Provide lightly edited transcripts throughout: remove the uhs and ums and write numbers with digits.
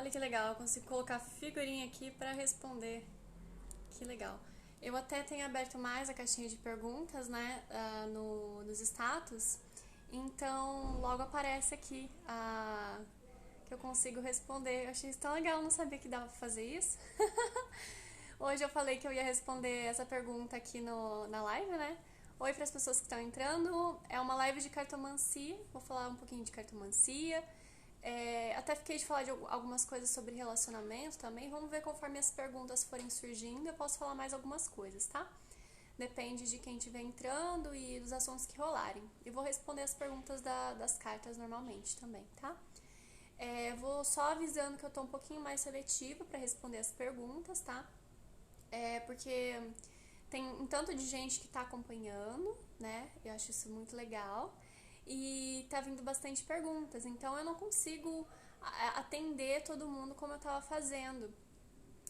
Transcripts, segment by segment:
Olha que legal, eu consigo colocar figurinha aqui para responder. Que legal. Eu até tenho aberto mais a caixinha de perguntas, né, nos status. Então, logo aparece aqui que eu consigo responder. Eu achei isso tão legal, não sabia que dava pra fazer isso. Hoje eu falei que eu ia responder essa pergunta aqui na live, né? Oi para as pessoas que estão entrando. É uma live de cartomancia. Vou falar um pouquinho de cartomancia. Até fiquei de falar de algumas coisas sobre relacionamento também. Vamos ver conforme as perguntas forem surgindo. Eu posso falar mais algumas coisas, tá? Depende de quem estiver entrando e dos assuntos que rolarem. E vou responder as perguntas das cartas normalmente também, tá? Vou só avisando que eu tô um pouquinho mais seletiva para responder as perguntas, tá? Porque tem um tanto de gente que tá acompanhando, né? Eu acho isso muito legal. E tá vindo bastante perguntas, então eu não consigo atender todo mundo como eu tava fazendo.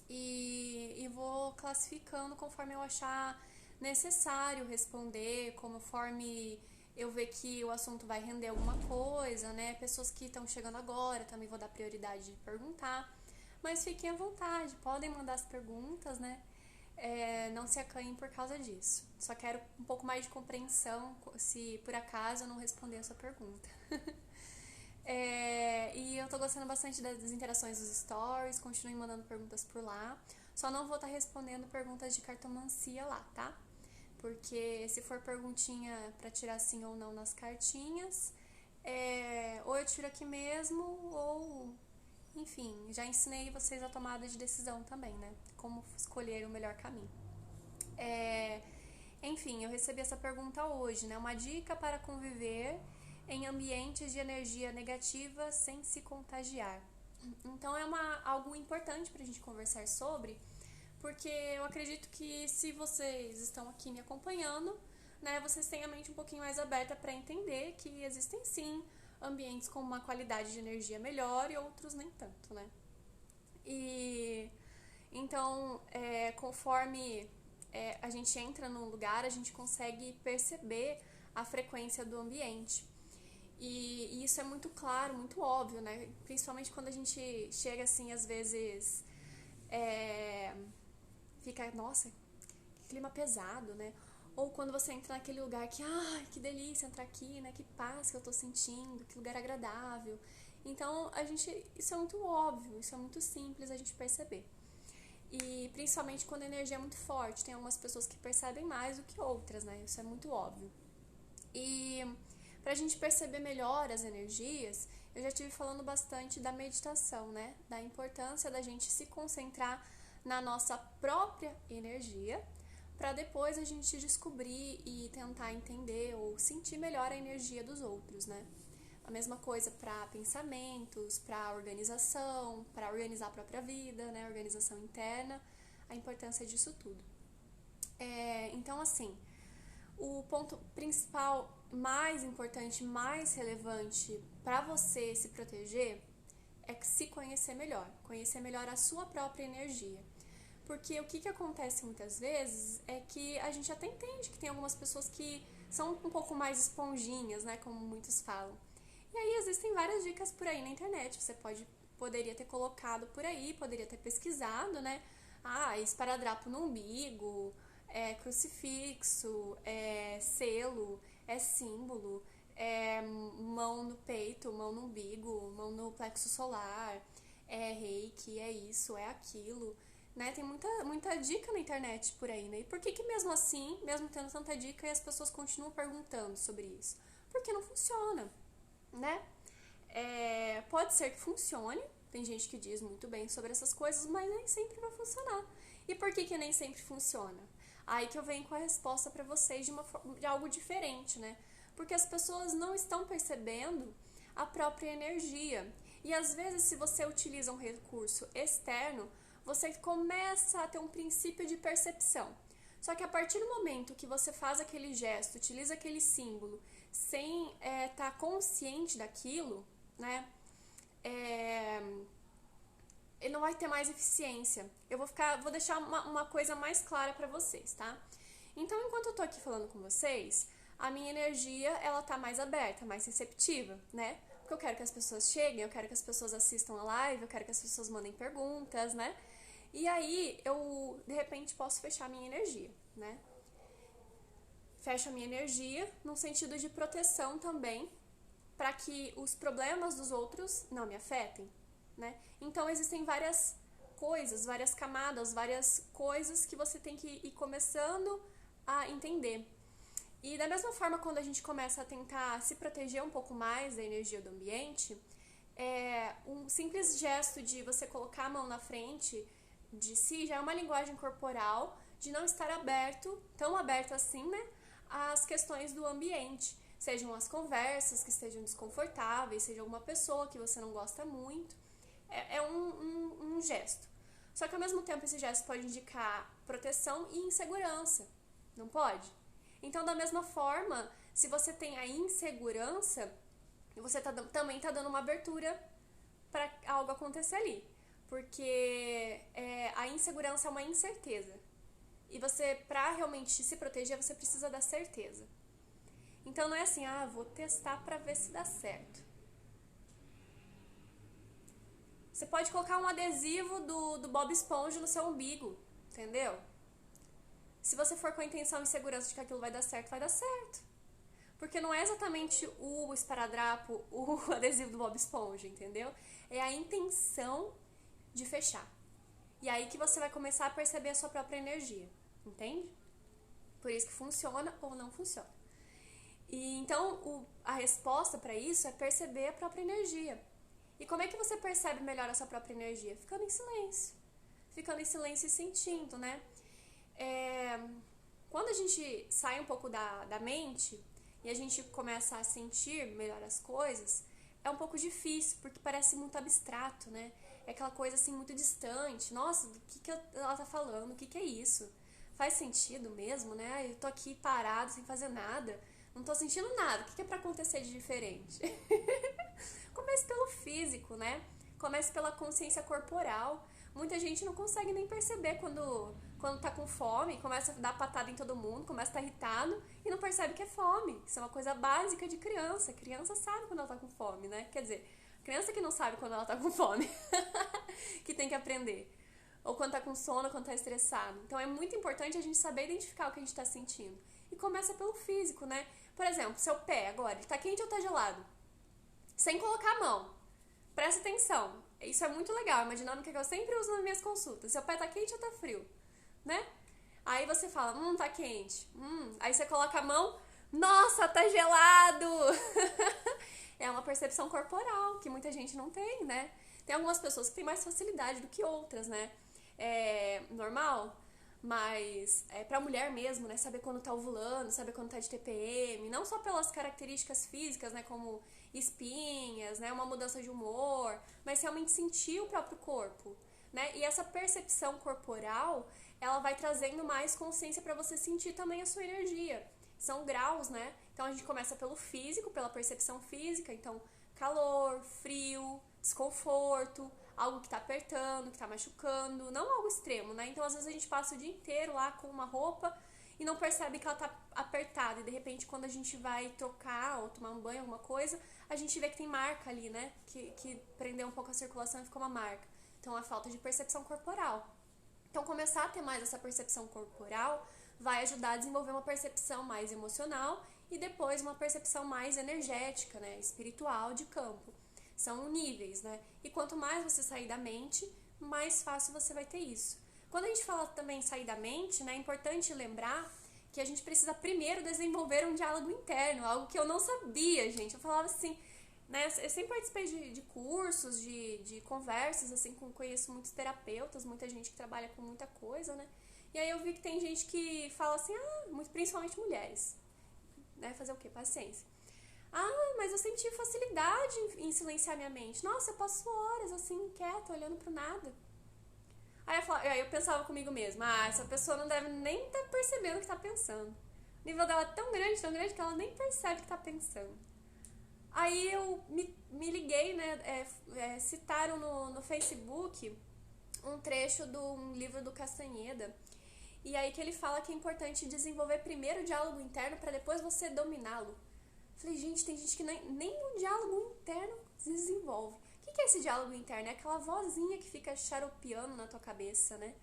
E vou classificando conforme eu achar necessário responder, conforme eu ver que o assunto vai render alguma coisa, né? Pessoas que estão chegando agora também vou dar prioridade de perguntar. Mas fiquem à vontade, podem mandar as perguntas, né? Não se acanhem por causa disso. Só quero um pouco mais de compreensão se por acaso eu não responder a sua pergunta. E eu tô gostando bastante das interações dos stories, continuem mandando perguntas por lá. Só não vou estar respondendo perguntas de cartomancia lá, tá? Porque se for perguntinha pra tirar sim ou não nas cartinhas, ou eu tiro aqui mesmo, ou enfim, já ensinei vocês a tomada de decisão também, né? Como escolher o melhor caminho. Enfim, eu recebi essa pergunta hoje, né? Uma dica para conviver em ambientes de energia negativa sem se contagiar. Então é algo importante pra gente conversar sobre, porque eu acredito que se vocês estão aqui me acompanhando, né, vocês têm a mente um pouquinho mais aberta para entender que existem sim ambientes com uma qualidade de energia melhor e outros nem tanto, né? E então, conforme a gente entra num lugar, a gente consegue perceber a frequência do ambiente. E isso é muito claro, muito óbvio, né? Principalmente quando a gente chega assim, às vezes fica, nossa, que clima pesado, né? Ou quando você entra naquele lugar que, ai, que delícia entrar aqui, né? Que paz que eu tô sentindo, que lugar agradável. Então, isso é muito óbvio, isso é muito simples a gente perceber. E principalmente quando a energia é muito forte, tem algumas pessoas que percebem mais do que outras, né? Isso é muito óbvio. E pra gente perceber melhor as energias, eu já estive falando bastante da meditação, né? Da importância da gente se concentrar na nossa própria energia, para depois a gente descobrir e tentar entender ou sentir melhor a energia dos outros, né? A mesma coisa para pensamentos, para organização, para organizar a própria vida, né? Organização interna, a importância disso tudo. Então, assim, o ponto principal, mais importante, mais relevante para você se proteger é se conhecer melhor a sua própria energia. Porque o que acontece muitas vezes é que a gente até entende que tem algumas pessoas que são um pouco mais esponjinhas, né, como muitos falam. E aí existem várias dicas por aí na internet, você poderia ter colocado por aí, poderia ter pesquisado, né, esparadrapo no umbigo, crucifixo, selo, símbolo, mão no peito, mão no umbigo, mão no plexo solar, reiki, é isso, é aquilo, né? Tem muita dica na internet por aí, né? E por que mesmo assim, mesmo tendo tanta dica, as pessoas continuam perguntando sobre isso? Porque não funciona, né? Pode ser que funcione, tem gente que diz muito bem sobre essas coisas, mas nem sempre vai funcionar. E por que nem sempre funciona? Aí que eu venho com a resposta para vocês de algo diferente, né? Porque as pessoas não estão percebendo a própria energia. E às vezes, se você utiliza um recurso externo, você começa a ter um princípio de percepção. Só que a partir do momento que você faz aquele gesto, utiliza aquele símbolo, sem estar consciente daquilo, né? Ele não vai ter mais eficiência. Vou deixar uma coisa mais clara para vocês, tá? Então, enquanto eu tô aqui falando com vocês, a minha energia, ela tá mais aberta, mais receptiva, né? Porque eu quero que as pessoas cheguem, eu quero que as pessoas assistam a live, eu quero que as pessoas mandem perguntas, né? E aí eu, de repente, posso fechar a minha energia, né? Fecho a minha energia num sentido de proteção também, para que os problemas dos outros não me afetem, né? Então existem várias coisas, várias camadas, várias coisas que você tem que ir começando a entender. E da mesma forma, quando a gente começa a tentar se proteger um pouco mais da energia do ambiente, um simples gesto de você colocar a mão na frente de si já é uma linguagem corporal de não estar aberto, tão aberto assim, né, às questões do ambiente. Sejam as conversas que estejam desconfortáveis, seja alguma pessoa que você não gosta muito. É um gesto. Só que ao mesmo tempo esse gesto pode indicar proteção e insegurança. Não pode? Então, da mesma forma, se você tem a insegurança, você também está dando uma abertura para algo acontecer ali. Porque a insegurança é uma incerteza. E você, para realmente se proteger, você precisa da certeza. Então não é assim, vou testar para ver se dá certo. Você pode colocar um adesivo do Bob Esponja no seu umbigo, entendeu? Se você for com a intenção e segurança de que aquilo vai dar certo, vai dar certo. Porque não é exatamente o esparadrapo, o adesivo do Bob Esponja, entendeu? É a intenção de fechar. E aí que você vai começar a perceber a sua própria energia, entende? Por isso que funciona ou não funciona. E então a resposta para isso é perceber a própria energia. E como é que você percebe melhor a sua própria energia? Ficando em silêncio. Ficando em silêncio e sentindo, né? Quando a gente sai um pouco da mente e a gente começa a sentir melhor as coisas, é um pouco difícil, porque parece muito abstrato, né? É aquela coisa assim muito distante. Nossa, do que ela tá falando? O que é isso? Faz sentido mesmo, né? Eu tô aqui parado sem fazer nada. Não tô sentindo nada. O que é pra acontecer de diferente? Comece pelo físico, né? Comece pela consciência corporal. Muita gente não consegue nem perceber quando tá com fome, começa a dar patada em todo mundo, começa a estar irritado e não percebe que é fome. Isso é uma coisa básica de criança. A criança sabe quando ela tá com fome, né? Quer dizer, criança que não sabe quando ela tá com fome, que tem que aprender. Ou quando tá com sono, quando tá estressado. Então é muito importante a gente saber identificar o que a gente tá sentindo. E começa pelo físico, né? Por exemplo, seu pé agora, ele tá quente ou tá gelado? Sem colocar a mão. Presta atenção. Isso é muito legal, é uma dinâmica que eu sempre uso nas minhas consultas. Seu pé tá quente ou tá frio? Né? Aí você fala, tá quente. Aí você coloca a mão, nossa, tá gelado! É uma percepção corporal que muita gente não tem, né? Tem algumas pessoas que têm mais facilidade do que outras, né? É normal, mas pra mulher mesmo, né? Saber quando tá ovulando, saber quando tá de TPM, não só pelas características físicas, né? Como espinhas, né? Uma mudança de humor, mas realmente sentir o próprio corpo, né? E essa percepção corporal, ela vai trazendo mais consciência pra você sentir também a sua energia. São graus, né? Então a gente começa pelo físico, pela percepção física, então calor, frio, desconforto, algo que tá apertando, que tá machucando, não algo extremo, né? Então às vezes a gente passa o dia inteiro lá com uma roupa e não percebe que ela tá apertada, e de repente quando a gente vai trocar ou tomar um banho, alguma coisa, a gente vê que tem marca ali, né? Que prendeu um pouco a circulação e ficou uma marca. Então a falta de percepção corporal. Então começar a ter mais essa percepção corporal vai ajudar a desenvolver uma percepção mais emocional e depois uma percepção mais energética, né, espiritual de campo. São níveis, né? E quanto mais você sair da mente, mais fácil você vai ter isso. Quando a gente fala também em sair da mente, né, é importante lembrar que a gente precisa primeiro desenvolver um diálogo interno, algo que eu não sabia, gente. Eu falava assim, né, eu sempre participei de cursos, de conversas, assim, conheço muitos terapeutas, muita gente que trabalha com muita coisa, né? E aí eu vi que tem gente que fala assim, principalmente mulheres, né? Fazer o quê? Paciência. Mas eu senti facilidade em silenciar minha mente. Nossa, eu passo horas assim, quieta, olhando pro nada. Aí eu pensava comigo mesma, essa pessoa não deve nem estar percebendo o que tá pensando. O nível dela é tão grande que ela nem percebe o que tá pensando. Aí eu me liguei, né? Citaram no Facebook um trecho de um livro do Castanheda. E aí que ele fala que é importante desenvolver primeiro o diálogo interno para depois você dominá-lo. Falei, gente, tem gente que nem o diálogo interno desenvolve. O que é esse diálogo interno? É aquela vozinha que fica xaropeando na tua cabeça, né?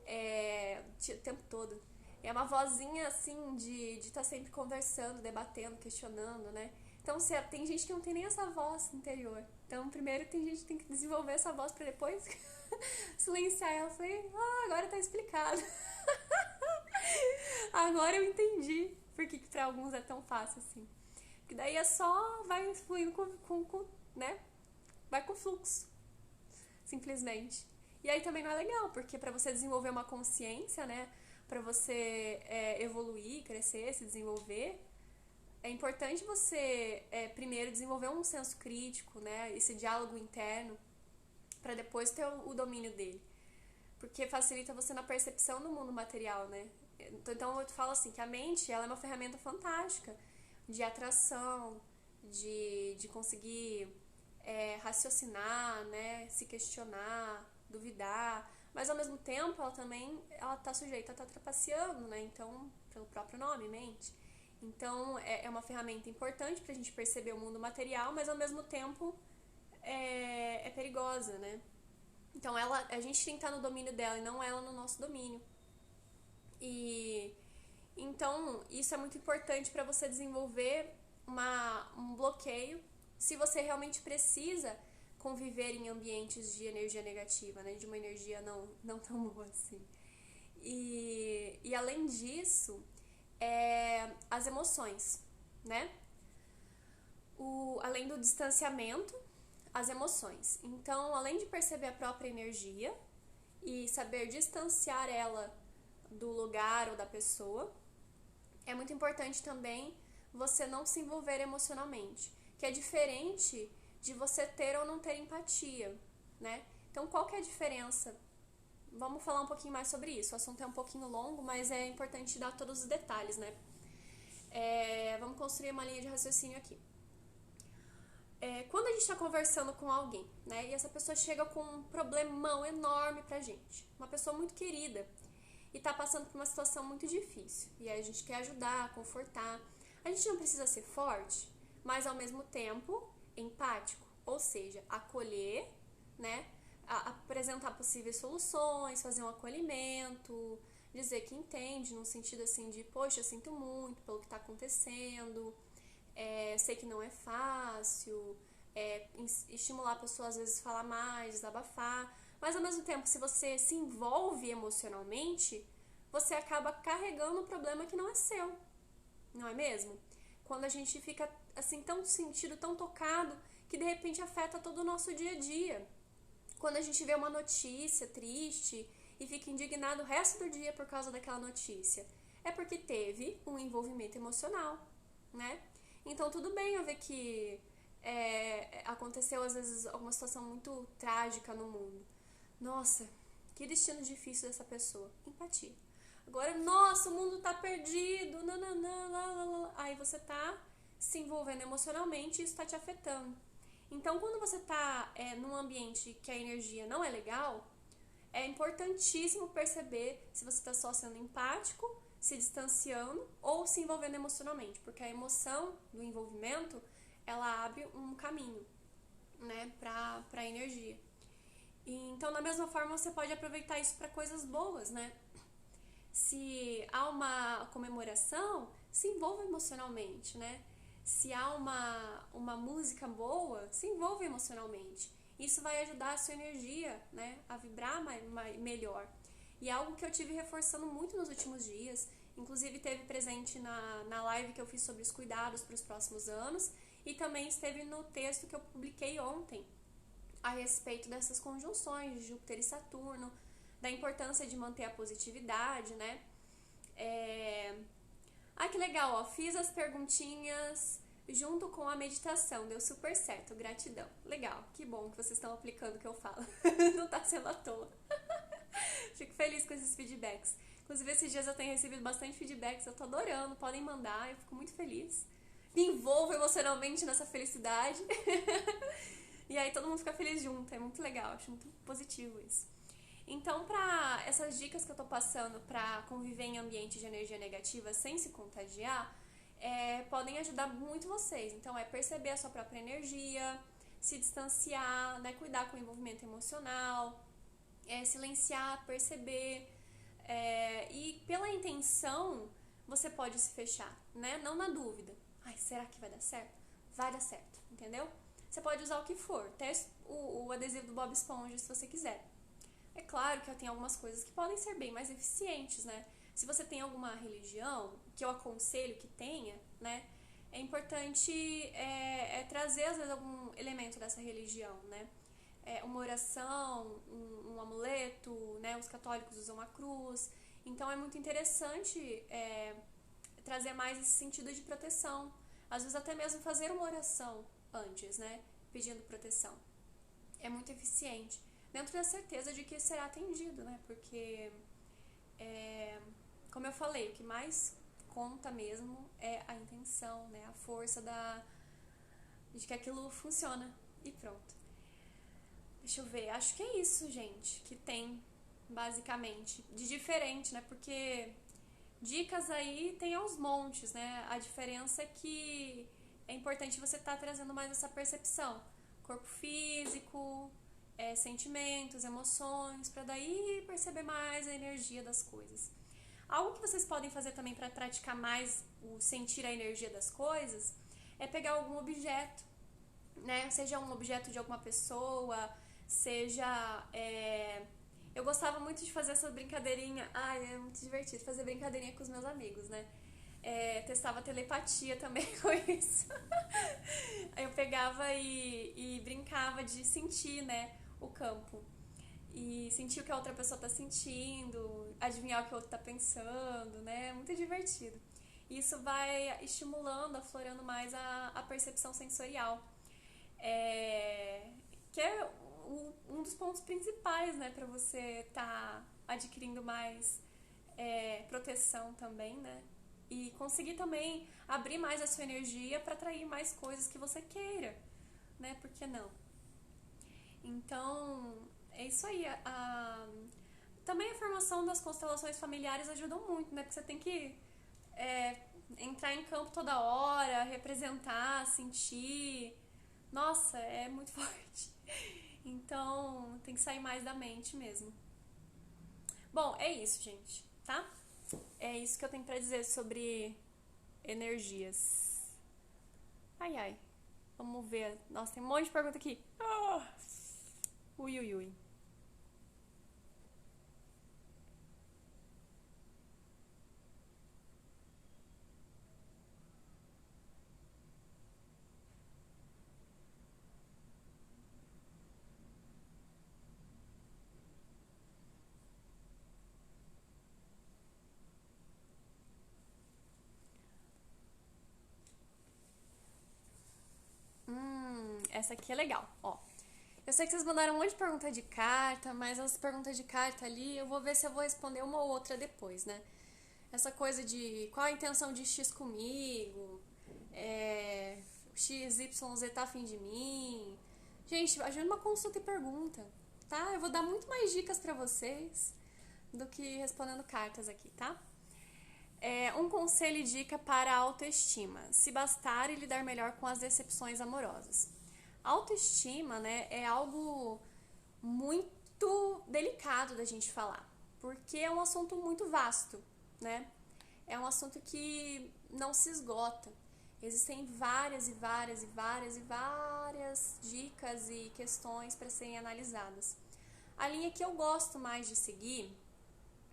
O tempo todo. É uma vozinha, assim, de estar sempre conversando, debatendo, questionando, né? Então, tem gente que não tem nem essa voz interior. Então, primeiro tem gente que tem que desenvolver essa voz pra depois silenciar ela. Eu falei, agora tá explicado. Agora eu entendi por que pra alguns é tão fácil assim. Porque daí é só vai fluindo né? Vai com fluxo, simplesmente. E aí também não é legal, porque pra você desenvolver uma consciência, né? Pra você evoluir, crescer, se desenvolver, é importante você primeiro desenvolver um senso crítico, né? Esse diálogo interno, pra depois ter o domínio dele. Porque facilita você na percepção do mundo material, né? Então eu falo assim, que a mente, ela é uma ferramenta fantástica de atração, de conseguir raciocinar, né? Se questionar, duvidar, mas ao mesmo tempo ela tá sujeita a estar trapaceando, né? Então, pelo próprio nome, mente. Então é uma ferramenta importante pra gente perceber o mundo material, mas ao mesmo tempo é perigosa, né? Então a gente tem que estar no domínio dela e não ela no nosso domínio. E então isso é muito importante para você desenvolver um bloqueio se você realmente precisa conviver em ambientes de energia negativa, né? De uma energia não tão boa assim. E além disso, as emoções, né? Além do distanciamento, as emoções. Então, além de perceber a própria energia e saber distanciar ela do lugar ou da pessoa, é muito importante também você não se envolver emocionalmente, que é diferente de você ter ou não ter empatia, né? Então, qual que é a diferença? Vamos falar um pouquinho mais sobre isso. O assunto é um pouquinho longo, mas é importante dar todos os detalhes, né? Vamos construir uma linha de raciocínio aqui. Quando a gente está conversando com alguém, né? E essa pessoa chega com um problemão enorme pra gente, uma pessoa muito querida, e tá passando por uma situação muito difícil. E aí a gente quer ajudar, confortar. A gente não precisa ser forte, mas ao mesmo tempo empático, ou seja, acolher, né? Apresentar possíveis soluções, fazer um acolhimento, dizer que entende, no sentido assim de, poxa, eu sinto muito pelo que tá acontecendo, sei que não é fácil, estimular a pessoa às vezes a falar mais, desabafar, mas ao mesmo tempo, se você se envolve emocionalmente, você acaba carregando um problema que não é seu, não é mesmo? Quando a gente fica assim tão sentido, tão tocado, que de repente afeta todo o nosso dia a dia. Quando a gente vê uma notícia triste e fica indignado o resto do dia por causa daquela notícia, é porque teve um envolvimento emocional, né? Então tudo bem eu ver que aconteceu às vezes alguma situação muito trágica no mundo. Nossa, que destino difícil dessa pessoa. Empatia. Agora, nossa, o mundo tá perdido. Aí você tá se envolvendo emocionalmente e isso tá te afetando. Então, quando você tá num ambiente que a energia não é legal, é importantíssimo perceber se você tá só sendo empático, se distanciando ou se envolvendo emocionalmente. Porque a emoção do envolvimento, ela abre um caminho, né, pra energia. Então, da mesma forma, você pode aproveitar isso para coisas boas, né? Se há uma comemoração, se envolva emocionalmente, né? Se há uma música boa, se envolva emocionalmente. Isso vai ajudar a sua energia, né, a vibrar melhor. E é algo que eu tive reforçando muito nos últimos dias, inclusive teve presente na live que eu fiz sobre os cuidados para os próximos anos e também esteve no texto que eu publiquei ontem, a respeito dessas conjunções de Júpiter e Saturno, da importância de manter a positividade, né? Que legal, ó, fiz as perguntinhas junto com a meditação, deu super certo, gratidão. Legal, que bom que vocês estão aplicando o que eu falo, não tá sendo à toa. Fico feliz com esses feedbacks. Inclusive, esses dias eu tenho recebido bastante feedbacks, eu tô adorando, podem mandar, eu fico muito feliz. Me envolvo emocionalmente nessa felicidade. E aí todo mundo fica feliz junto, é muito legal, acho muito positivo isso. Então, para essas dicas que eu tô passando para conviver em ambiente de energia negativa sem se contagiar, podem ajudar muito vocês. Então, perceber a sua própria energia, se distanciar, né? Cuidar com o envolvimento emocional, silenciar, perceber. E pela intenção, você pode se fechar, né? Não na dúvida. Ai, será que vai dar certo? Vai dar certo, entendeu? Você pode usar o que for, até o adesivo do Bob Esponja, se você quiser. É claro que tem algumas coisas que podem ser bem mais eficientes, né? Se você tem alguma religião, que eu aconselho que tenha, né? É importante trazer, às vezes, algum elemento dessa religião, né? Uma oração, um amuleto, né? Os católicos usam a cruz. Então, é muito interessante trazer mais esse sentido de proteção. Às vezes, até mesmo fazer uma oração antes, né? Pedindo proteção. É muito eficiente. Dentro da certeza de que será atendido, né? Porque, como eu falei, o que mais conta mesmo é a intenção, né? A força de que aquilo funciona. E pronto. Deixa eu ver. Acho que é isso, gente, que tem, basicamente. De diferente, né? Porque dicas aí tem aos montes, né? A diferença é que é importante você estar trazendo mais essa percepção. Corpo físico, sentimentos, emoções, para daí perceber mais a energia das coisas. Algo que vocês podem fazer também para praticar mais o sentir a energia das coisas é pegar algum objeto, né? Seja um objeto de alguma pessoa, seja... Eu gostava muito de fazer essa brincadeirinha. Ai, é muito divertido fazer brincadeirinha com os meus amigos, né? Testava telepatia também com isso. Eu pegava e brincava de sentir, né, o campo. E sentir o que a outra pessoa tá sentindo, adivinhar o que o outro tá pensando, né? É muito divertido. Isso vai estimulando, aflorando mais a percepção sensorial. Que é um dos pontos principais, né, pra você tá adquirindo mais proteção também, né? E conseguir também abrir mais a sua energia para atrair mais coisas que você queira, né? Por que não? Então, é isso aí. Também a formação das constelações familiares ajudam muito, né? Porque você tem que entrar em campo toda hora, representar, sentir. Nossa, é muito forte. Então, tem que sair mais da mente mesmo. Bom, é isso, gente, tá? É isso que eu tenho pra dizer sobre energias. Ai, ai. Vamos ver. Nossa, tem um monte de pergunta aqui. Ui, ui, ui. Essa aqui é legal, ó. Eu sei que vocês mandaram um monte de pergunta de carta, mas as perguntas de carta ali, eu vou ver se eu vou responder uma ou outra depois, né? Essa coisa de qual a intenção de X comigo, XYZ tá afim de mim. Gente, ajuda uma consulta e pergunta, tá? Eu vou dar muito mais dicas pra vocês do que respondendo cartas aqui, tá? Um conselho e dica para a autoestima. Se bastar e lidar melhor com as decepções amorosas. Autoestima, né, é algo muito delicado da gente falar, porque é um assunto muito vasto, né? É um assunto que não se esgota. Existem várias e várias e várias e várias dicas e questões para serem analisadas. A linha que eu gosto mais de seguir,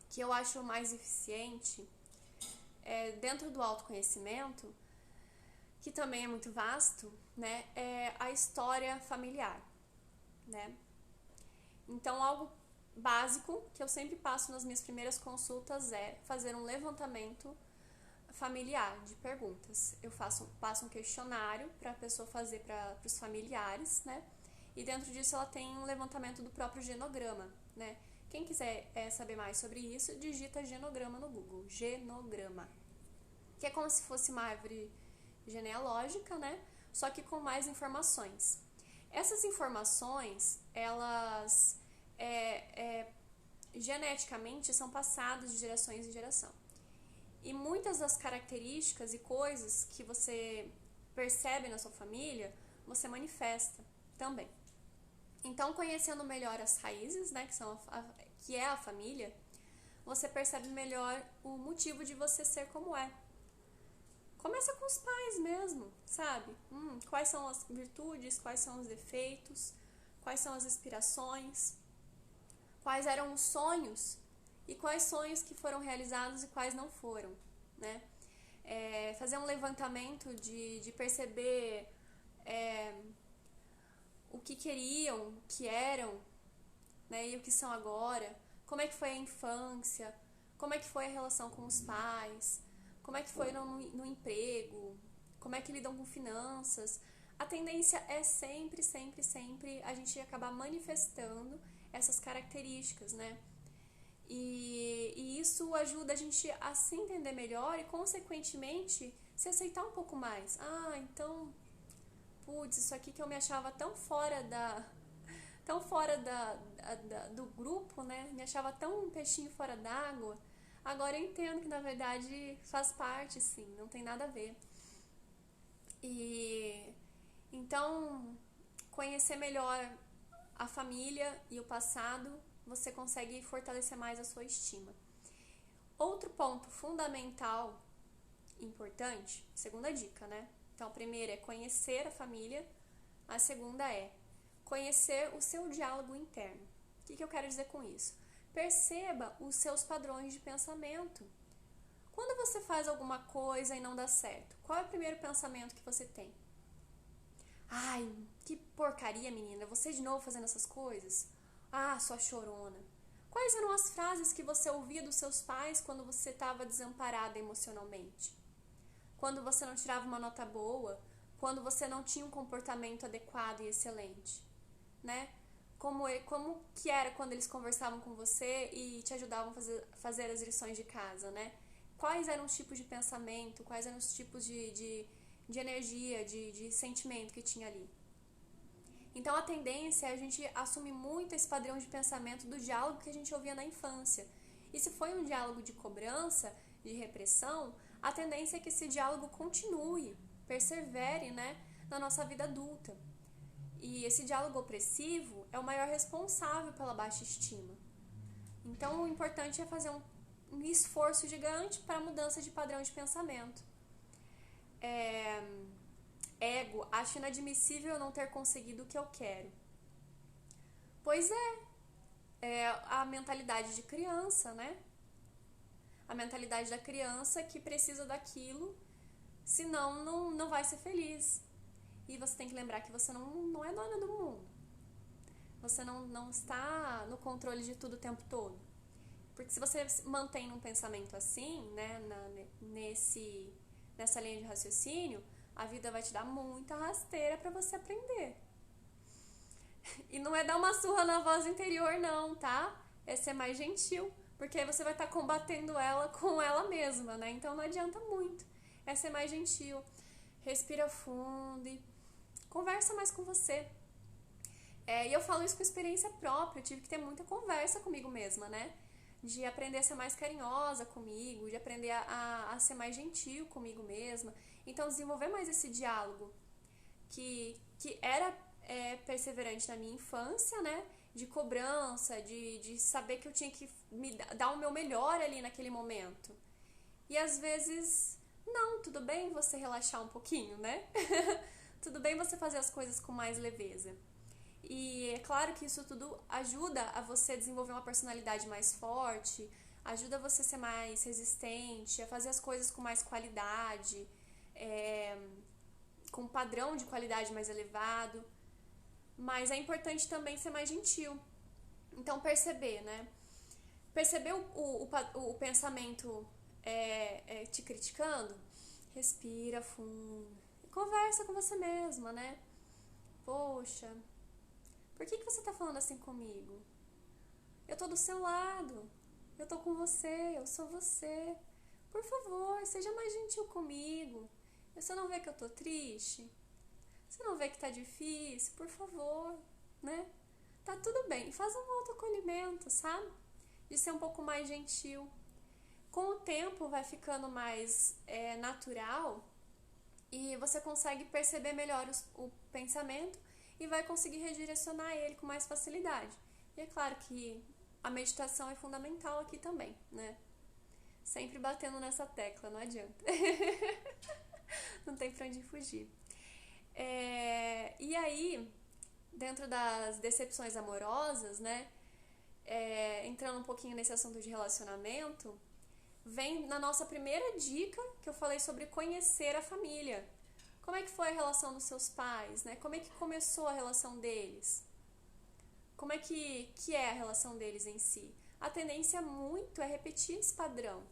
que eu acho mais eficiente, dentro do autoconhecimento, que também é muito vasto, né, é a história familiar, né? Então, algo básico que eu sempre passo nas minhas primeiras consultas é fazer um levantamento familiar de perguntas. Eu passo um questionário para a pessoa fazer para os familiares, né? E dentro disso ela tem um levantamento do próprio genograma, né? Quem quiser saber mais sobre isso, digita genograma no Google, genograma, que é como se fosse uma árvore genealógica, né? Só que com mais informações. Essas informações, elas geneticamente são passadas de gerações em geração. E muitas das características e coisas que você percebe na sua família, você manifesta também. Então, conhecendo melhor as raízes, né, que é a família, você percebe melhor o motivo de você ser como é. Começa com os pais mesmo, sabe? Quais são as virtudes, quais são os defeitos, quais são as inspirações, quais eram os sonhos e quais sonhos que foram realizados e quais não foram, né? Fazer um levantamento de perceber o que queriam, o que eram, né, e o que são agora, como é que foi a infância, como é que foi a relação com os pais, como é que foi no emprego, como é que lidam com finanças. A tendência é sempre, sempre, sempre a gente acabar manifestando essas características, né? E isso ajuda a gente a se entender melhor e, consequentemente, se aceitar um pouco mais. Então, putz, isso aqui que eu me achava do grupo, né? Me achava tão um peixinho fora d'água. Agora eu entendo que, na verdade, faz parte, sim, não tem nada a ver. E então, conhecer melhor a família e o passado, você consegue fortalecer mais a sua estima. Outro ponto fundamental, importante, segunda dica, né? Então, a primeira é conhecer a família, a segunda é conhecer o seu diálogo interno. O que eu quero dizer com isso? Perceba os seus padrões de pensamento. Quando você faz alguma coisa e não dá certo, qual é o primeiro pensamento que você tem? Ai, que porcaria, menina, você de novo fazendo essas coisas? Sua chorona. Quais eram as frases que você ouvia dos seus pais quando você estava desamparada emocionalmente? Quando você não tirava uma nota boa? Quando você não tinha um comportamento adequado e excelente? Né? Como que era quando eles conversavam com você e te ajudavam a fazer as lições de casa, né? Quais eram os tipos de pensamento, quais eram os tipos de energia, de sentimento que tinha ali? Então, a tendência é a gente assumir muito esse padrão de pensamento do diálogo que a gente ouvia na infância. E se foi um diálogo de cobrança, de repressão, a tendência é que esse diálogo continue, persevere, né, na nossa vida adulta. E esse diálogo opressivo é o maior responsável pela baixa estima. Então, o importante é fazer um esforço gigante para a mudança de padrão de pensamento. Ego, acho inadmissível não ter conseguido o que eu quero. Pois é a mentalidade de criança, né? A mentalidade da criança que precisa daquilo, senão não vai ser feliz. E você tem que lembrar que você não é dona do mundo. Você não está no controle de tudo o tempo todo. Porque se você mantém um pensamento assim, né, nessa linha de raciocínio, a vida vai te dar muita rasteira para você aprender. E não é dar uma surra na voz interior, não, tá? É ser mais gentil, porque aí você vai estar combatendo ela com ela mesma, né? Então não adianta muito. É ser mais gentil. Respira fundo e conversa mais com você. E eu falo isso com experiência própria. Eu tive que ter muita conversa comigo mesma, né? De aprender a ser mais carinhosa comigo, de aprender a ser mais gentil comigo mesma. Então, desenvolver mais esse diálogo que era perseverante na minha infância, né? De cobrança, de saber que eu tinha que me dar o meu melhor ali naquele momento. E às vezes, não, tudo bem você relaxar um pouquinho, né? Tudo bem você fazer as coisas com mais leveza. E é claro que isso tudo ajuda a você desenvolver uma personalidade mais forte, ajuda você a ser mais resistente, a fazer as coisas com mais qualidade, com um padrão de qualidade mais elevado. Mas é importante também ser mais gentil. Então, perceber, né? Perceber o pensamento te criticando? Respira fundo. Conversa com você mesma, né? Poxa, por que você tá falando assim comigo? Eu tô do seu lado. Eu tô com você. Eu sou você. Por favor, seja mais gentil comigo. Você não vê que eu tô triste? Você não vê que tá difícil? Por favor, né? Tá tudo bem. Faz um autoacolhimento, sabe? De ser um pouco mais gentil. Com o tempo vai ficando mais natural e você consegue perceber melhor o pensamento e vai conseguir redirecionar ele com mais facilidade. E é claro que a meditação é fundamental aqui também, né? Sempre batendo nessa tecla, não adianta. Não tem pra onde fugir. E aí, dentro das decepções amorosas, né? Entrando um pouquinho nesse assunto de relacionamento, vem na nossa primeira dica que eu falei sobre conhecer a família. Como é que foi a relação dos seus pais, né? Como é que começou a relação deles? Como é que é a relação deles em si? A tendência muito é repetir esse padrão.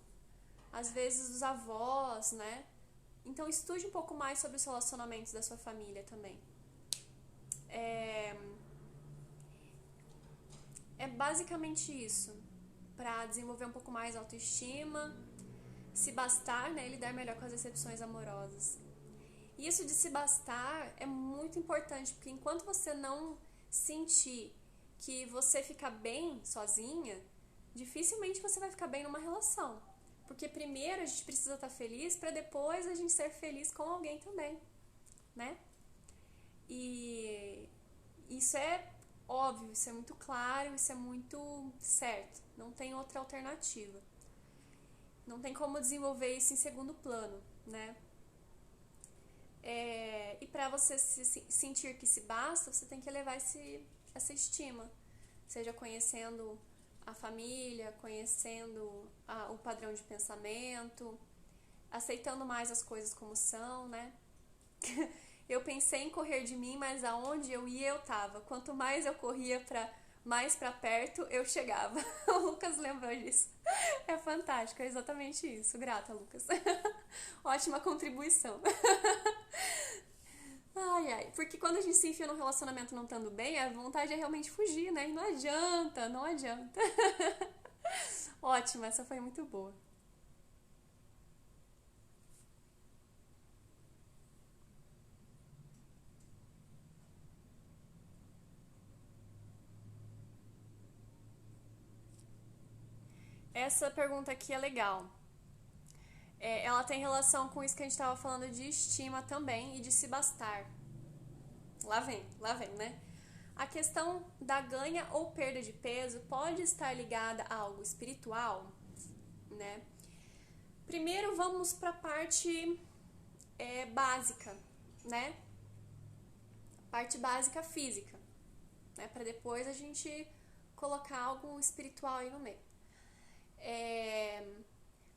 Às vezes os avós, né? Então estude um pouco mais sobre os relacionamentos da sua família também. É basicamente isso. Para desenvolver um pouco mais a autoestima, se bastar, né? E lidar melhor com as decepções amorosas. E isso de se bastar é muito importante, porque enquanto você não sentir que você fica bem sozinha, dificilmente você vai ficar bem numa relação. Porque primeiro a gente precisa estar feliz para depois a gente ser feliz com alguém também, né? E isso é óbvio, isso é muito claro, isso é muito certo. Não tem outra alternativa. Não tem como desenvolver isso em segundo plano, né? E para você sentir que se basta, você tem que elevar essa estima. Seja conhecendo a família, conhecendo o padrão de pensamento, aceitando mais as coisas como são, né? Eu pensei em correr de mim, mas aonde eu ia eu tava. Quanto mais eu corria mais pra perto, eu chegava. O Lucas lembrou disso. É fantástico, é exatamente isso. Grata, Lucas. Ótima contribuição. Ai, ai. Porque quando a gente se enfia num relacionamento não estando bem, a vontade é realmente fugir, né? E não adianta, não adianta. Ótima, essa foi muito boa. Essa pergunta aqui é legal. Ela tem relação com isso que a gente estava falando de estima também e de se bastar. Lá vem, né? A questão da ganha ou perda de peso pode estar ligada a algo espiritual, né? Primeiro vamos para a parte básica, né? Parte básica física, né? Para depois a gente colocar algo espiritual aí no meio.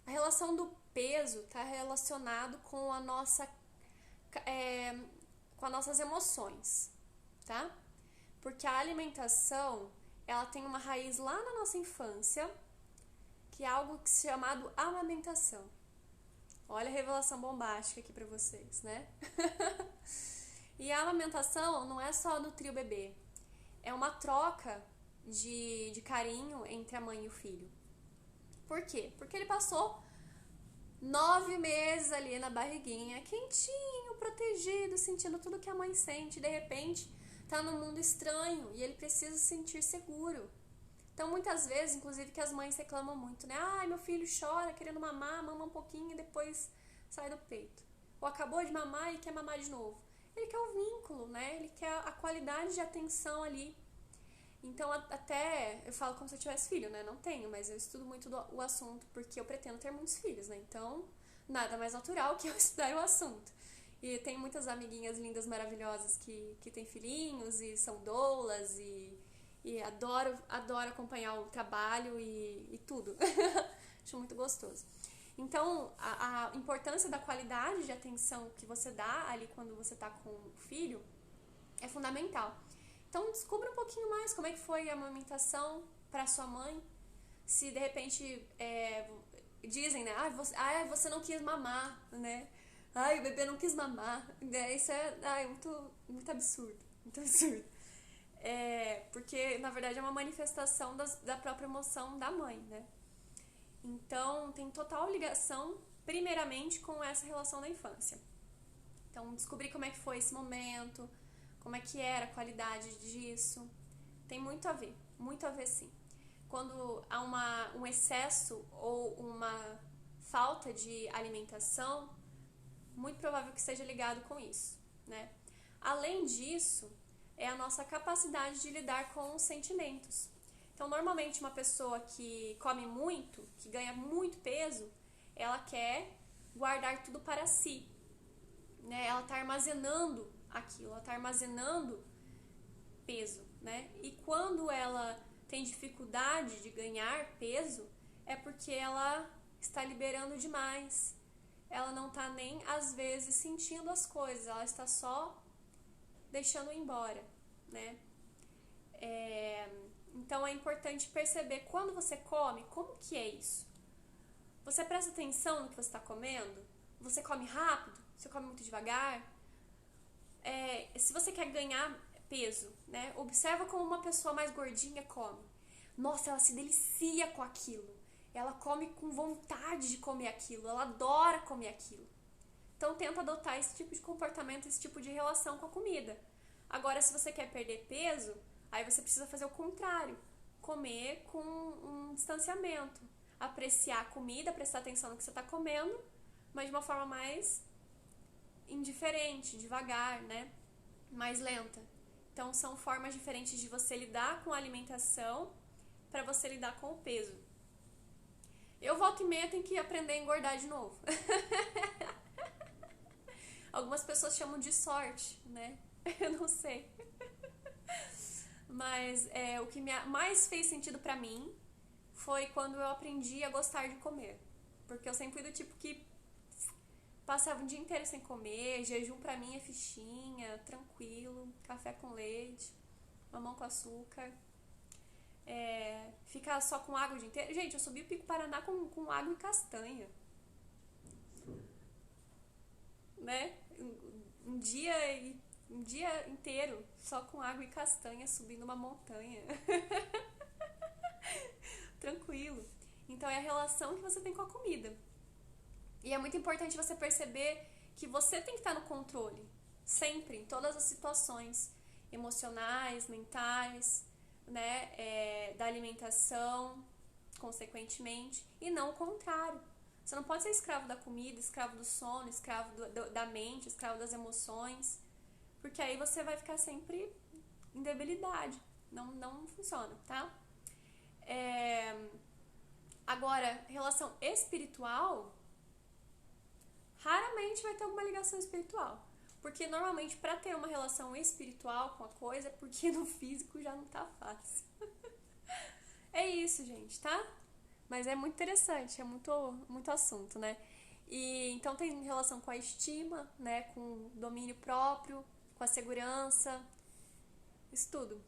A relação do peso está relacionado com com as nossas emoções, tá? Porque a alimentação, ela tem uma raiz lá na nossa infância, que é algo chamado amamentação. Olha a revelação bombástica aqui pra vocês, né? E a amamentação não é só nutrir o bebê, é uma troca de carinho entre a mãe e o filho. Por quê? Porque ele passou 9 meses ali na barriguinha, quentinho, protegido, sentindo tudo que a mãe sente. De repente, tá num mundo estranho e ele precisa se sentir seguro. Então, muitas vezes, inclusive, que as mães reclamam muito, né? Ai, meu filho chora querendo mamar, mama um pouquinho e depois sai do peito. Ou acabou de mamar e quer mamar de novo. Ele quer o vínculo, né? Ele quer a qualidade de atenção ali. Então, até eu falo como se eu tivesse filho, né? Não tenho, mas eu estudo muito o assunto porque eu pretendo ter muitos filhos, né? Então, nada mais natural que eu estudar o assunto. E tem muitas amiguinhas lindas, maravilhosas que têm filhinhos e são doulas e adoro acompanhar o trabalho e tudo. Acho muito gostoso. Então, a importância da qualidade de atenção que você dá ali quando você tá com o filho é fundamental. Então, descubra um pouquinho mais como é que foi a amamentação para sua mãe. Se, de repente, dizem, né? Você não quis mamar, né? Ai, o bebê não quis mamar. Isso é muito, muito absurdo. Muito absurdo. Porque, na verdade, é uma manifestação da própria emoção da mãe, né? Então, tem total ligação, primeiramente, com essa relação da infância. Então, descobrir como é que foi esse momento, como é que era a qualidade disso. Tem muito a ver sim. quando há um excesso ou uma falta de alimentação, muito provável que seja ligado com isso, né? Além disso, é a nossa capacidade de lidar com os sentimentos. Então, normalmente, uma pessoa que come muito, que ganha muito peso, ela quer guardar tudo para si, né? Ela está armazenando aquilo, ela está armazenando peso, né? E quando ela tem dificuldade de ganhar peso, é porque ela está liberando demais. Ela não está nem, às vezes, sentindo as coisas, ela está só deixando embora, né? Então é importante perceber quando você come, como que é isso? Você presta atenção no que você está comendo? Você come rápido? Você come muito devagar? Se você quer ganhar peso, né? Observa como uma pessoa mais gordinha come. Nossa, ela se delicia com aquilo. Ela come com vontade de comer aquilo. Ela adora comer aquilo. Então tenta adotar esse tipo de comportamento, esse tipo de relação com a comida. Agora, se você quer perder peso, aí você precisa fazer o contrário. Comer com um distanciamento. Apreciar a comida, prestar atenção no que você está comendo, mas de uma forma mais indiferente, devagar, né? Mais lenta. Então são formas diferentes de você lidar com a alimentação para você lidar com o peso. Eu volta e meia tenho que aprender a engordar de novo. Algumas pessoas chamam de sorte, né? Eu não sei. Mas o que mais fez sentido pra mim foi quando eu aprendi a gostar de comer. Porque eu sempre fui do tipo que passava o dia inteiro sem comer, jejum pra mim é fichinha, tranquilo, café com leite, mamão com açúcar. Ficar só com água o dia inteiro. Gente, eu subi o Pico Paraná com água e castanha. Né? Um dia inteiro só com água e castanha subindo uma montanha. Tranquilo. Então é a relação que você tem com a comida. E é muito importante você perceber que você tem que estar no controle. Sempre, em todas as situações emocionais, mentais, né? Da alimentação, consequentemente. E não o contrário. Você não pode ser escravo da comida, escravo do sono, escravo da mente, escravo das emoções. Porque aí você vai ficar sempre em debilidade. Não funciona, tá? Agora, relação espiritual, raramente vai ter alguma ligação espiritual. Porque normalmente para ter uma relação espiritual com a coisa é porque no físico já não tá fácil. É isso, gente, tá? Mas é muito interessante, é muito assunto, né? E então tem relação com a estima, né? Com o domínio próprio, com a segurança, isso tudo.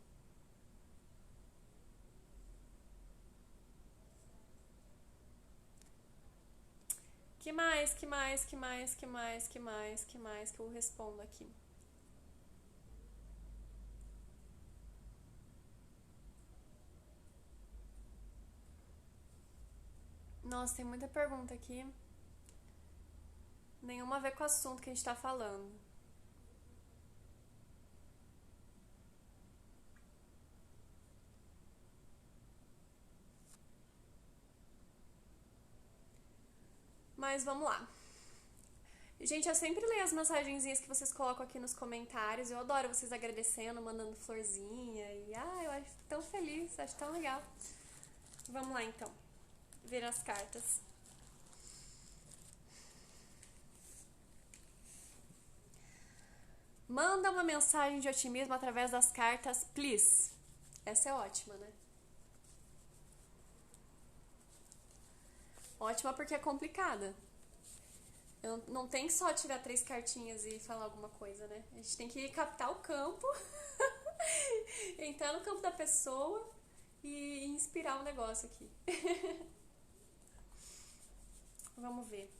Que eu respondo aqui? Nossa, tem muita pergunta aqui. Nenhuma a ver com o assunto que a gente tá falando. Mas vamos lá. Gente, eu sempre leio as mensagenzinhas que vocês colocam aqui nos comentários. Eu adoro vocês agradecendo, mandando florzinha. E eu acho tão feliz, acho tão legal. Vamos lá então. Ver as cartas. Manda uma mensagem de otimismo através das cartas, please. Essa é ótima, né? Ótima porque é complicada. Eu não tem só tirar 3 cartinhas e falar alguma coisa, né? A gente tem que captar o campo, entrar no campo da pessoa e inspirar o negócio aqui. Vamos ver.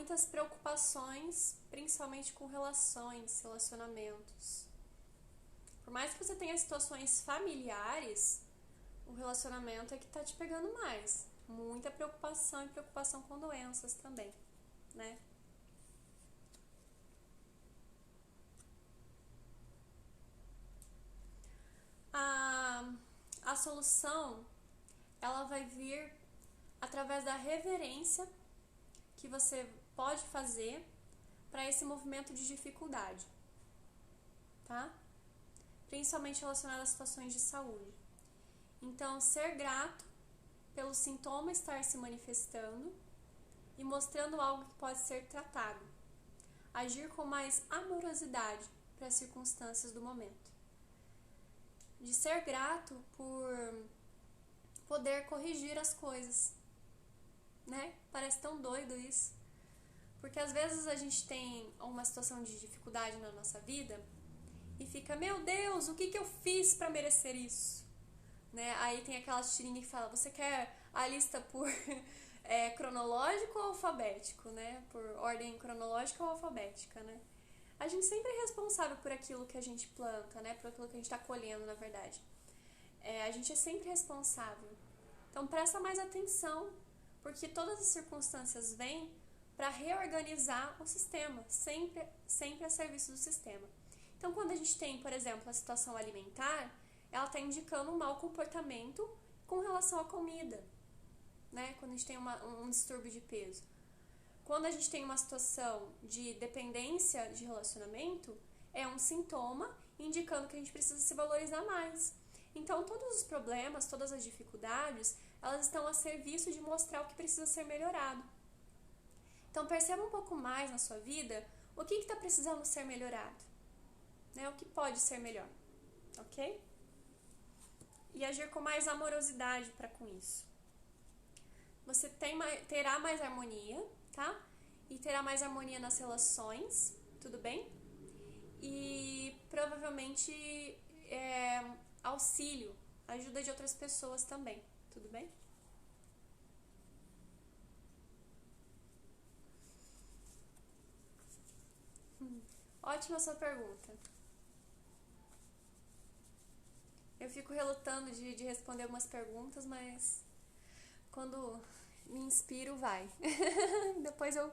muitas preocupações, principalmente com relacionamentos. Por mais que você tenha situações familiares, o relacionamento é que tá te pegando mais. Muita preocupação e preocupação com doenças também, né? A solução, ela vai vir através da reverência que você pode fazer para esse movimento de dificuldade, tá? Principalmente relacionado a situações de saúde. Então, ser grato pelo sintoma estar se manifestando e mostrando algo que pode ser tratado. Agir com mais amorosidade para as circunstâncias do momento. De ser grato por poder corrigir as coisas, né? Parece tão doido isso. Porque às vezes a gente tem uma situação de dificuldade na nossa vida e fica, meu Deus, o que eu fiz para merecer isso? Né? Aí tem aquela tirinha que fala, você quer a lista por cronológico ou alfabético, né? Por ordem cronológica ou alfabética, né? A gente sempre é responsável por aquilo que a gente planta, né? Por aquilo que a gente está colhendo, na verdade. A gente é sempre responsável. Então presta mais atenção, porque todas as circunstâncias vêm para reorganizar o sistema, sempre a serviço do sistema. Então quando a gente tem, por exemplo, a situação alimentar, ela está indicando um mau comportamento com relação à comida, né? Quando a gente tem um distúrbio de peso. Quando a gente tem uma situação de dependência de relacionamento, é um sintoma indicando que a gente precisa se valorizar mais. Então, todos os problemas, todas as dificuldades, elas estão a serviço de mostrar o que precisa ser melhorado. Então, perceba um pouco mais na sua vida o que está precisando ser melhorado, né? O que pode ser melhor, ok? E agir com mais amorosidade para com isso. Você terá mais harmonia, tá? E terá mais harmonia nas relações, tudo bem? E provavelmente auxílio, ajuda de outras pessoas também, tudo bem? Ótima sua pergunta. Eu fico relutando de responder algumas perguntas, mas quando me inspiro, vai. Depois eu...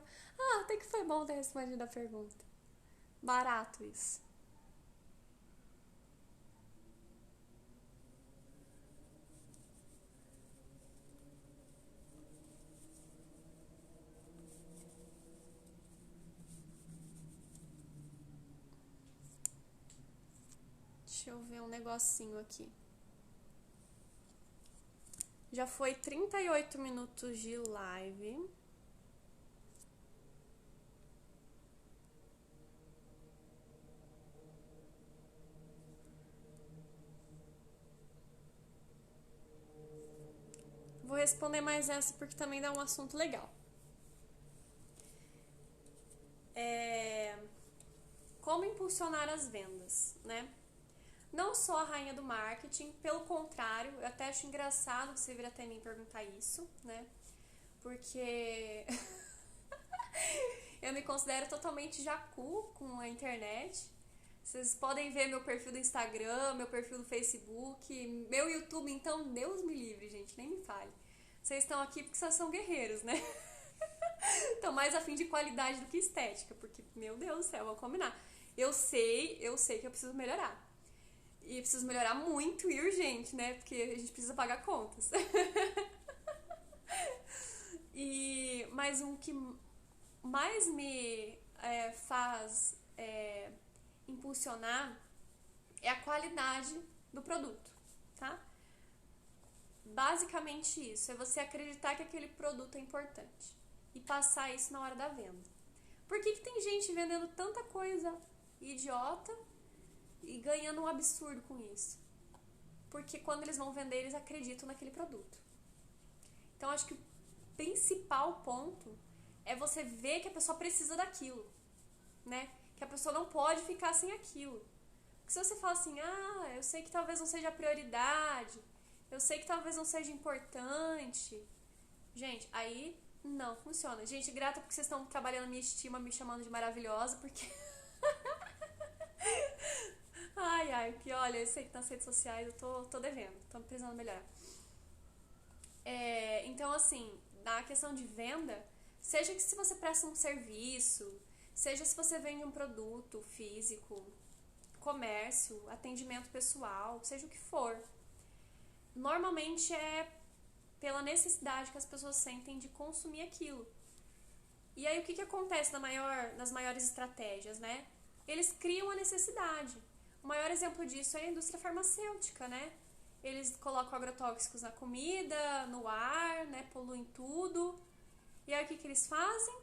até que foi bom ter respondido a pergunta. Barato isso. Deixa eu ver um negocinho aqui. Já foi 38 minutos de live. Vou responder mais essa porque também dá um assunto legal. Como impulsionar as vendas, né? Não sou a rainha do marketing, pelo contrário, eu até acho engraçado você vir até mim perguntar isso, né? Porque eu me considero totalmente jacu com a internet. Vocês podem ver meu perfil do Instagram, meu perfil do Facebook, meu YouTube, então Deus me livre, gente, nem me fale. Vocês estão aqui porque vocês são guerreiros, né? Estão mais afim de qualidade do que estética, porque, meu Deus do céu, vou combinar. Eu sei que eu preciso melhorar. E preciso melhorar muito e urgente, né? Porque a gente precisa pagar contas. Mas o que mais me faz impulsionar é a qualidade do produto, tá? Basicamente isso, é você acreditar que aquele produto é importante e passar isso na hora da venda. Por que tem gente vendendo tanta coisa idiota e ganhando um absurdo com isso? Porque quando eles vão vender, eles acreditam naquele produto. Então, acho que o principal ponto é você ver que a pessoa precisa daquilo, né? Que a pessoa não pode ficar sem aquilo. Porque se você fala assim, eu sei que talvez não seja prioridade, eu sei que talvez não seja importante, gente, aí Não funciona. Gente, grata porque vocês estão trabalhando minha estima, me chamando de maravilhosa, porque. Ai, ai, que olha, eu sei que nas redes sociais eu tô devendo, tô precisando melhorar. Então, assim, na questão de venda, seja que se você presta um serviço, seja se você vende um produto físico, comércio, atendimento pessoal, seja o que for, normalmente é pela necessidade que as pessoas sentem de consumir aquilo. E aí o que acontece nas maiores estratégias, né? Eles criam a necessidade. O maior exemplo disso é a indústria farmacêutica, né? Eles colocam agrotóxicos na comida, no ar, né? Poluem tudo. E aí o que eles fazem?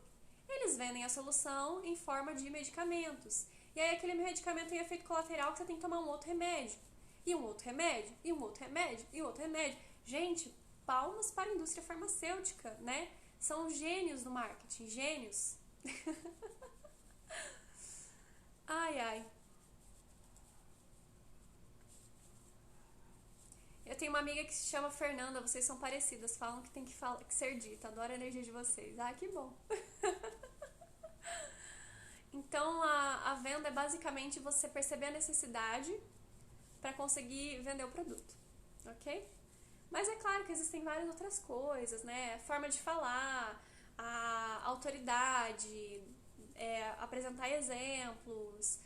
Eles vendem a solução em forma de medicamentos. E aí aquele medicamento tem efeito colateral que você tem que tomar um outro remédio. E um outro remédio, e um outro remédio, e um outro remédio. Gente, palmas para a indústria farmacêutica, né? São gênios do marketing, gênios. Ai, ai. Eu tenho uma amiga que se chama Fernanda, vocês são parecidas, falam que tem que ser dita, adoro a energia de vocês. Ah, que bom. Então, a venda é basicamente você perceber a necessidade para conseguir vender o produto, ok? Mas é claro que existem várias outras coisas, né? A forma de falar, a autoridade, apresentar exemplos,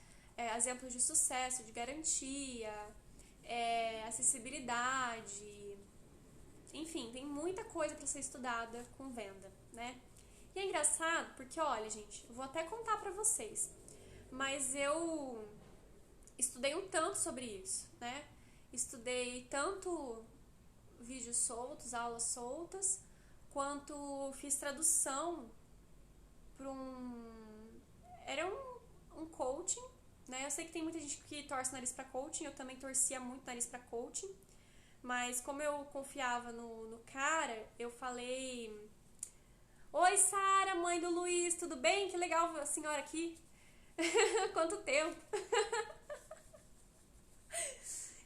exemplos de sucesso, de garantia, acessibilidade, enfim, tem muita coisa para ser estudada com venda, né? E é engraçado porque, olha, gente, eu vou até contar pra vocês, mas eu estudei um tanto sobre isso, né? Estudei tanto vídeos soltos, aulas soltas, quanto fiz tradução para Era um coaching, né? Eu sei que tem muita gente que torce o nariz pra coaching, eu também torcia muito o nariz pra coaching, mas como eu confiava no cara, eu falei: Oi, Sara, mãe do Luiz, tudo bem? Que legal a senhora aqui. Quanto tempo!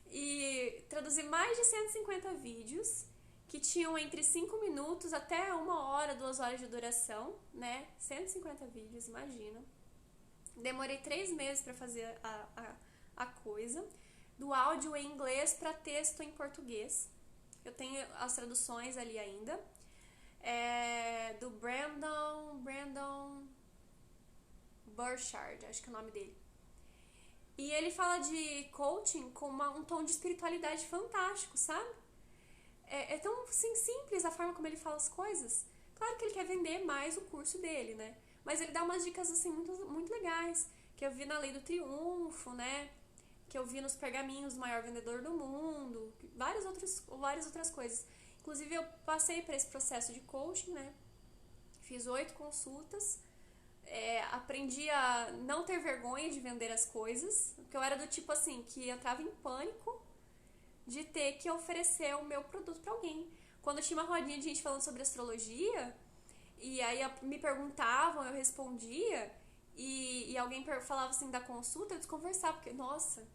E traduzi mais de 150 vídeos que tinham entre 5 minutos até 1 hora, 2 horas de duração, né? 150 vídeos, imagina. Demorei 3 meses para fazer a coisa. Do áudio em inglês para texto em português. Eu tenho as traduções ali ainda. Do Brandon Burchard, acho que é o nome dele. E ele fala de coaching com um tom de espiritualidade fantástico, sabe? É tão assim, simples a forma como ele fala as coisas. Claro que ele quer vender mais o curso dele, né? Mas ele dá umas dicas assim muito, muito legais. Que eu vi na Lei do Triunfo, né? Que eu vi nos Pergaminhos do Maior Vendedor do Mundo. Várias outras coisas. Inclusive eu passei por esse processo de coaching, né? Fiz 8 consultas. Aprendi a não ter vergonha de vender as coisas. Porque eu era do tipo assim, que entrava em pânico de ter que oferecer o meu produto para alguém. Quando tinha uma rodinha de gente falando sobre astrologia, e aí me perguntavam, eu respondia, e alguém falava assim da consulta, eu desconversava, porque, nossa,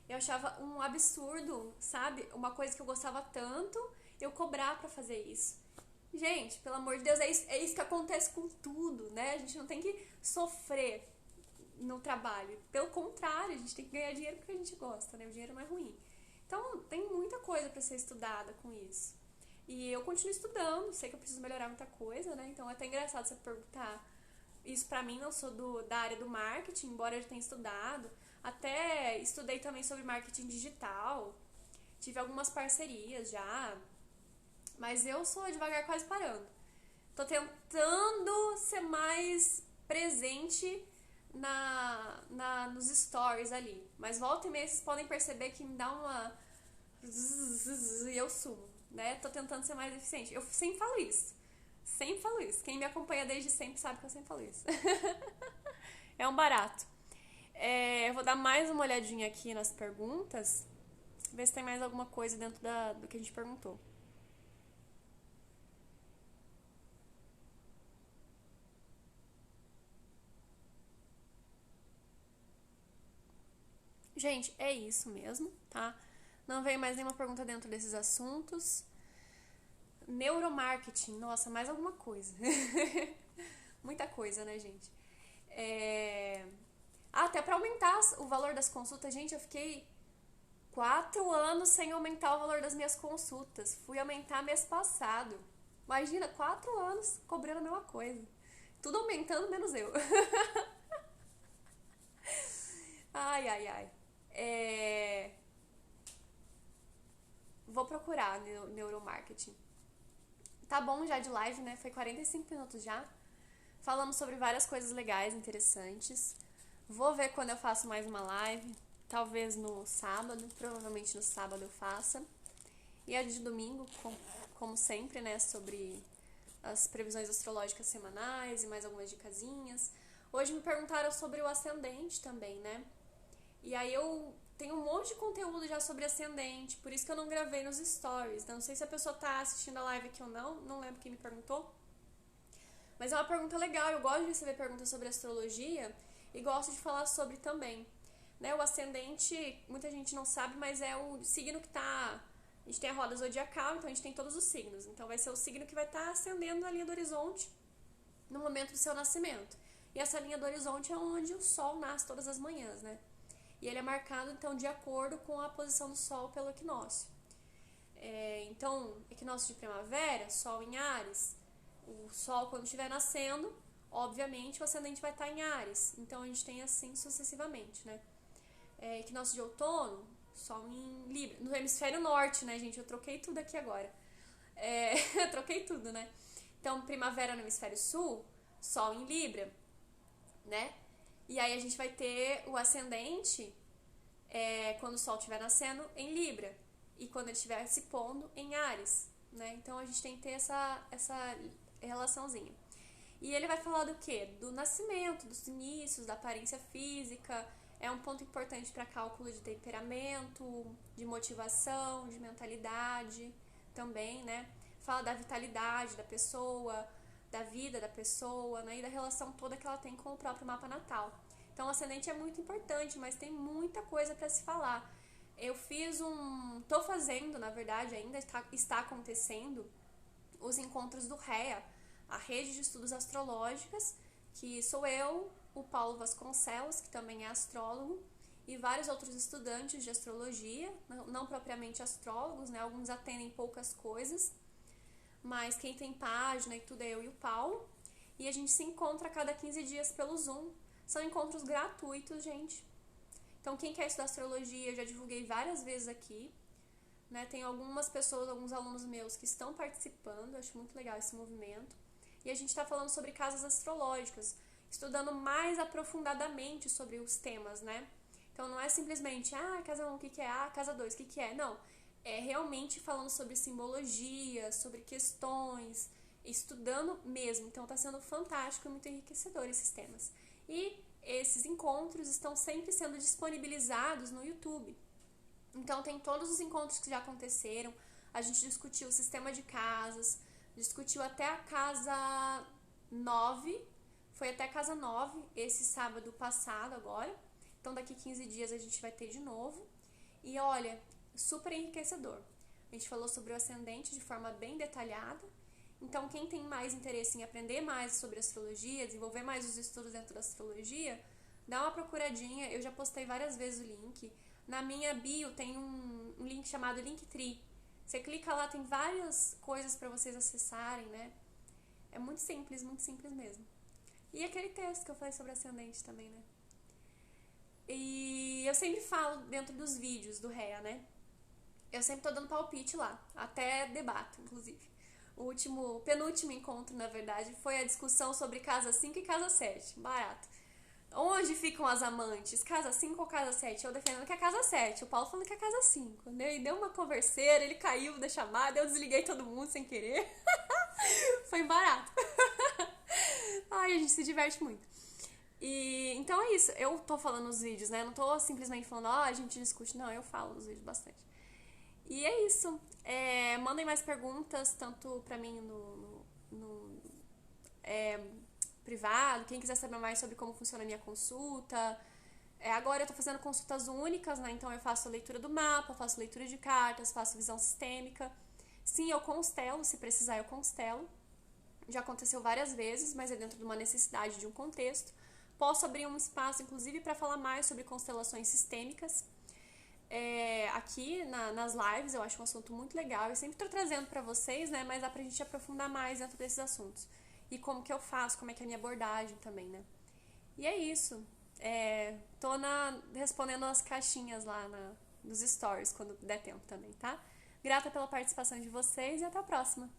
eu achava um absurdo, sabe? Uma coisa que eu gostava tanto, eu cobrar pra fazer isso. Gente, pelo amor de Deus, é isso que acontece com tudo, né? A gente não tem que sofrer no trabalho. Pelo contrário, a gente tem que ganhar dinheiro porque a gente gosta, né? O dinheiro não é ruim. Então, tem muita coisa para ser estudada com isso. E eu continuo estudando, sei que eu preciso melhorar muita coisa, né? Então, é até engraçado você perguntar. Isso pra mim, não sou da área do marketing, embora eu tenha estudado. Até estudei também sobre marketing digital. Tive algumas parcerias já. Mas eu sou devagar quase parando. Tô tentando ser mais presente nos stories ali. Mas volta e meia vocês podem perceber que me dá uma... E eu sumo, né? Tô tentando ser mais eficiente. Eu sempre falo isso. Sempre falo isso. Quem me acompanha desde sempre sabe que eu sempre falo isso. É um barato. Eu vou dar mais uma olhadinha aqui nas perguntas. Ver se tem mais alguma coisa dentro do que a gente perguntou. Gente, é isso mesmo, tá? Não veio mais nenhuma pergunta dentro desses assuntos. Neuromarketing, nossa, mais alguma coisa. Muita coisa, né, gente? Até pra aumentar o valor das consultas, gente, eu fiquei 4 anos sem aumentar o valor das minhas consultas. Fui aumentar mês passado. Imagina, 4 anos cobrando a mesma coisa. Tudo aumentando, menos eu. Ai, ai, ai. Vou procurar neuromarketing. Tá bom já de live, né? Foi 45 minutos já. Falamos sobre várias coisas legais, interessantes. Vou ver quando eu faço mais uma live. Talvez no sábado. Provavelmente no sábado eu faça. E a de domingo, como sempre, né? Sobre as previsões astrológicas semanais e mais algumas dicasinhas. Hoje me perguntaram sobre o ascendente também, né? E aí eu tenho um monte de conteúdo já sobre ascendente, por isso que eu não gravei nos stories. Não sei se a pessoa tá assistindo a live aqui ou não lembro quem me perguntou. Mas é uma pergunta legal, eu gosto de receber perguntas sobre astrologia e gosto de falar sobre também. Né, o ascendente, muita gente não sabe, mas é o signo que tá... A gente tem a roda zodiacal, então a gente tem todos os signos. Então vai ser o signo que vai estar ascendendo a linha do horizonte no momento do seu nascimento. E essa linha do horizonte é onde o Sol nasce todas as manhãs, né? E ele é marcado, então, de acordo com a posição do Sol pelo equinócio. Então, equinócio de primavera, Sol em Áries. O Sol, quando estiver nascendo, obviamente, o ascendente vai estar em Áries. Então, a gente tem assim sucessivamente, né? Equinócio de outono, Sol em Libra. No hemisfério norte, né, gente? Eu troquei tudo aqui agora. Eu troquei tudo, né? Então, primavera no hemisfério sul, Sol em Libra, né? E aí a gente vai ter o ascendente quando o Sol estiver nascendo em Libra e quando ele estiver se pondo em Áries, né? Então a gente tem que ter essa relaçãozinha. E ele vai falar do quê? Do nascimento, dos inícios, da aparência física. É um ponto importante para cálculo de temperamento, de motivação, de mentalidade também, né? Fala da vitalidade da pessoa, da vida da pessoa, né? E da relação toda que ela tem com o próprio mapa natal. Então, o ascendente é muito importante, mas tem muita coisa para se falar. Eu tô fazendo, na verdade, ainda está acontecendo, os encontros do REA, a Rede de Estudos Astrológicas, que sou eu, o Paulo Vasconcelos, que também é astrólogo, e vários outros estudantes de astrologia, não propriamente astrólogos, né? Alguns atendem poucas coisas, mas quem tem página e tudo é eu e o Paulo. E a gente se encontra a cada 15 dias pelo Zoom. São encontros gratuitos, gente. Então, quem quer estudar astrologia, eu já divulguei várias vezes aqui. Né? Tem algumas pessoas, alguns alunos meus que estão participando. Acho muito legal esse movimento. E a gente está falando sobre casas astrológicas, estudando mais aprofundadamente sobre os temas, né? Então, não é simplesmente, casa 1, o que é? Casa 2, o que é? Não. É realmente falando sobre simbologia, sobre questões, estudando mesmo. Então, está sendo fantástico e muito enriquecedor esses temas. E esses encontros estão sempre sendo disponibilizados no YouTube. Então, tem todos os encontros que já aconteceram. A gente discutiu o sistema de casas, discutiu até a casa 9, foi até a casa 9 esse sábado passado agora. Então, daqui 15 dias a gente vai ter de novo. E olha, super enriquecedor. A gente falou sobre o ascendente de forma bem detalhada. Então, quem tem mais interesse em aprender mais sobre astrologia, desenvolver mais os estudos dentro da astrologia, dá uma procuradinha. Eu já postei várias vezes o link. Na minha bio tem um link chamado Linktree. Você clica lá, tem várias coisas para vocês acessarem, né? É muito simples mesmo. E aquele texto que eu falei sobre ascendente também, né? E eu sempre falo dentro dos vídeos do REA, né? Eu sempre tô dando palpite lá, até debato, inclusive. O penúltimo encontro, na verdade, foi a discussão sobre casa 5 e casa 7. Barato. Onde ficam as amantes? Casa 5 ou casa 7? Eu defendendo que é casa 7. O Paulo falando que é casa 5. E deu uma converseira, ele caiu da chamada, eu desliguei todo mundo sem querer. Foi barato. Ai, a gente se diverte muito. E então é isso. Eu tô falando nos vídeos, né? Não tô simplesmente falando, a gente discute. Não, eu falo nos vídeos bastante. E é isso. Mandem mais perguntas, tanto pra mim no privado, quem quiser saber mais sobre como funciona a minha consulta. Agora eu tô fazendo consultas únicas, né? Então eu faço leitura do mapa, faço leitura de cartas, faço visão sistêmica. Sim, eu constelo, se precisar eu constelo. Já aconteceu várias vezes, mas é dentro de uma necessidade de um contexto. Posso abrir um espaço, inclusive, para falar mais sobre constelações sistêmicas. Aqui nas lives eu acho um assunto muito legal. Eu sempre estou trazendo para vocês, né? Mas dá pra gente aprofundar mais dentro desses assuntos. E como que eu faço, como é que é a minha abordagem também, né? E é isso. Tô respondendo as caixinhas lá nos stories, quando der tempo também, tá? Grata pela participação de vocês e até a próxima!